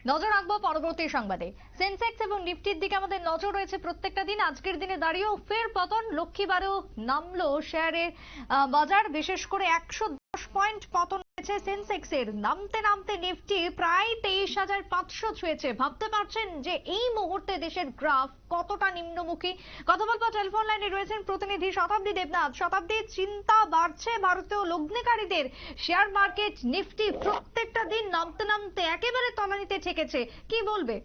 নজর রাখবো পরবর্তী সংবাদে। সেন্সেক্স এবং নিফটির দিকে আমাদের নজর রয়েছে প্রত্যেকটা দিন। আজকের দিনে দাঁড়িয়েও ফের পতন, লক্ষ্মীবারেও নামলো শেয়ারের বাজার। বিশেষ করে 110 পয়েন্ট পতন হয়েছে সেন্সেক্সের। নামতে নামতে নিফটি প্রায় 23,500 ছুঁয়েছে। ভাবতে পারছেন যে এই মুহূর্তে দেশের গ্রাফ কতটা নিম্নমুখী। কথা বলবো, টেলিফোন লাইনে রয়েছেন প্রতিনিধি শতাব্দী দেবনাথ। শতাব্দী, চিন্তা বাড়ছে ভারতীয় লগ্নিকারীদের। শেয়ার মার্কেট নিফটি প্রত্যেকটা দিন নামতে নামতে একেবারে তলানিতে ঠেকেছে, কি বলবে?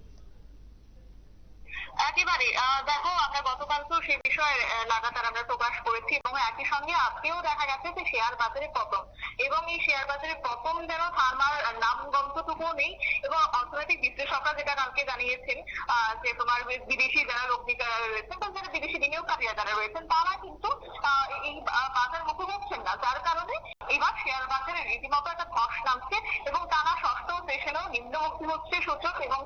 একেবারে দেখো, আমরা গতকাল তো সেই বিষয়ে লাগাতার আমরা প্রকাশ করেছি এবং একই সঙ্গে আজকেও দেখা গেছে যে শেয়ার বাজারে পতন, এবং এই শেয়ার বাজারে পতন যেন থামার নামগন্ধটুকুও নেই। এবং অর্থনৈতিক বিশ্লেষকরা যেটা কালকে জানিয়েছেন যে তোমার বিদেশি যারা লগ্নিকারীরা রয়েছেন বা যারা বিদেশি বিনিয়োগকারীরা যারা রয়েছেন তারা কিন্তু এই বাজার মুখী হচ্ছেন না, যার কারণে এবার শেয়ার বাজারে রীতিমতো একটা ধস নামছে এবং টানা ষষ্ঠ সেশনেও নিম্নমুখী হচ্ছে সূচক এবং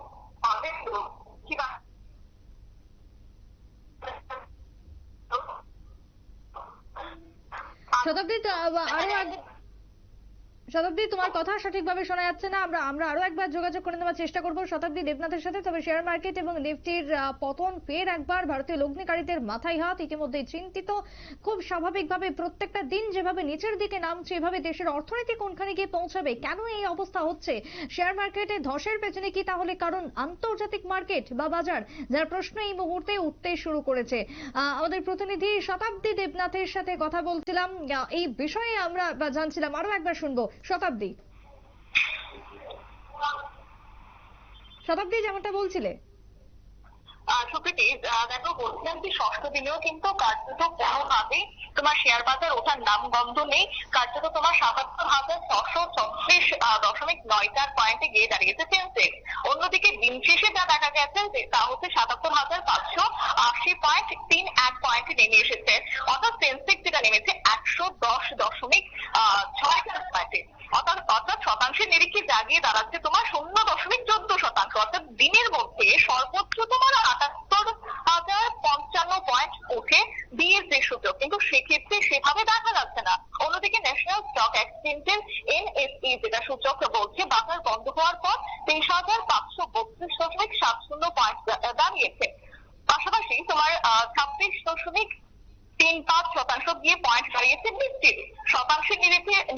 শতাব্দী, তোমার কথা সঠিকভাবে শোনা যাচ্ছে না। আমরা আরো একবার যোগাযোগ করে নেওয়ার চেষ্টা করবো শতাব্দী দেবনাথের সাথে। তবে শেয়ার মার্কেট এবং নিফটির পতন ফের একবার ভারতীয় লগ্নিকারীদের মাথায় হাত, ইতিমধ্যে চিন্তিত। খুব স্বাভাবিকভাবে প্রত্যেকটা দিন যেভাবে নিচের দিকে নামছে, এভাবে দেশের অর্থনীতি কোনখানে গিয়ে পৌঁছাবে, কেন এই অবস্থা হচ্ছে শেয়ার মার্কেটে ধসের পেছনে কি তাহলে কারণ আন্তর্জাতিক মার্কেট বা বাজার, যার প্রশ্ন এই মুহূর্তে উঠতে শুরু করেছে। আমাদের প্রতিনিধি শতাব্দী দেবনাথের সাথে কথা বলছিলাম এই বিষয়ে, আমরা জানছিলাম। আরো একবার শুনবো শতাব্দী। শতাব্দী, যেমনটা বলছিলে। সুপ্রীতি, দেখো, বলছিলাম যে ষষ্ঠ দিনেও কিন্তু কার্যত কোনোভাবেই তোমার শেয়ার বাজার ওঠার নামগন্ধ নেই। কার্যত তোমার 77,634.94 পয়েন্টে গিয়ে দাঁড়িয়েছে সেন্সেক্স। অন্যদিকে দিন শেষে যা দেখা গেছে তা হচ্ছে 77,580.31 পয়েন্টে নেমে এসেছে। অর্থাৎ সেন্সেক্স যেটা নেমেছে 110.64 পয়েন্টে, অর্থাৎ শতাংশের নিরিখে জাগিয়ে দাঁড়াচ্ছে তোমার 0.14%। অর্থাৎ দিনের মধ্যে সর্বোচ্চ তোমার 78,055 পয়েন্ট উঠে দিয়েছে সূচক, কিন্তু সেক্ষেত্রে সেভাবে দেখা যাচ্ছে না। অন্যদিকে ন্যাশনাল স্টক এক্সচেঞ্জের NSE যেটা সূচক বলছে বাজার বন্ধ হওয়ার পর 23,532.70 পয়েন্ট দাঁড়িয়েছে। পাশাপাশি তোমার 26.35% গিয়ে পয়েন্ট দাঁড়িয়েছে নিফটির। শতাংশের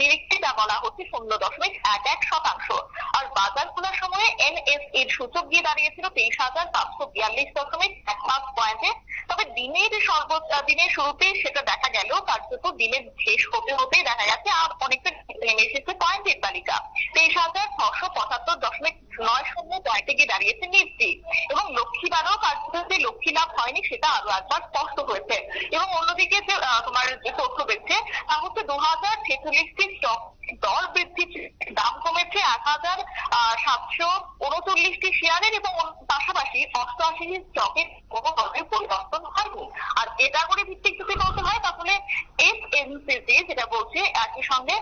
নিরিখে যা বলা হচ্ছে 0.11%। আর বাজার খোলার সময়ে NSE সূচক গিয়ে দাঁড়িয়েছিল 23,442.15 পয়েন্টে। তবে দিনের শুরুতে সেটা দেখা গেল কার্যত দিনের শেষ হতে হতেই দেখা গেছে আর অনেকটা নেমে এসেছে পয়েন্টের তালিকা। 23,675.90 পয়েন্টে গিয়ে দাঁড়িয়েছে নিফটি। এবং লক্ষ্মীবারও কার্যত যে লক্ষ্মী লাভ হয়নি সেটা আরো একবার স্পষ্ট হয়েছে। এবং অন্যদিকে যে তোমার যে তথ্য দেখছে তা হচ্ছে 2046টি স্টক দর বৃদ্ধি, দাম কমেছে 1,739টি শেয়ারের এবং পাশাপাশি 88টি স্টকের কোনো ধরনের পরিবর্তন হয়নি। আর ক্যাটাগরি ভিত্তিক যদি বলতে হয় তাহলে FMCG যেটা বলছে একই সঙ্গে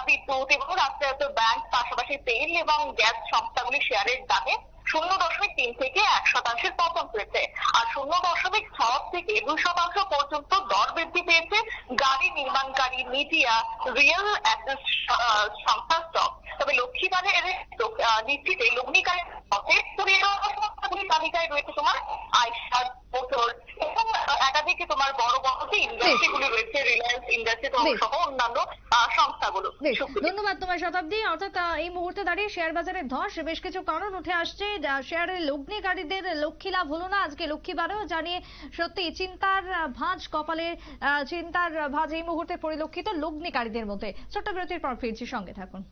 বিদ্যুৎ এবং রাষ্ট্রায়ত্ত ব্যাংক, পাশাপাশি তেল এবং গ্যাস সংস্থাগুলির শেয়ারের দামে 0.3 থেকে 1% পতন হয়েছে। আর 0.6 থেকে 2% পর্যন্ত দর বৃদ্ধি পেয়েছে গাড়ি নির্মাণকারী, মিডিয়া, রিয়েল অ্যাসেট সংস্থার স্টক। তবে লক্ষ্মীবারের নিফটিতে লগ্নিকারী তালিকায় রয়েছে তোমার আইসার, মোটর এবং একাধিক তোমার বড় বড় যে ইন্ডাস্ট্রিগুলি রয়েছে, রিলায়েন্স ইন্ডাস্ট্রি সহ অন্যান্য সংস্থাগুলো। ধন্যবাদ তোমার শতাব্দী। অর্থাৎ এই মুহূর্তে দাঁড়িয়ে শেয়ার বাজারের ধস, বেশ কিছু কারণ উঠে আসছে। শেয়ারের লগ্নিকারীদের লক্ষ্মী লাভ হলো না আজকে লক্ষ্মীবারেও, জানিয়ে সত্যি চিন্তার ভাঁজ কপালে, চিন্তার ভাঁজ এই মুহূর্তে পরিলক্ষিত লগ্নিকারীদের মধ্যে। ছোট্ট বিরতির পর ফিরছি, সঙ্গে থাকুন।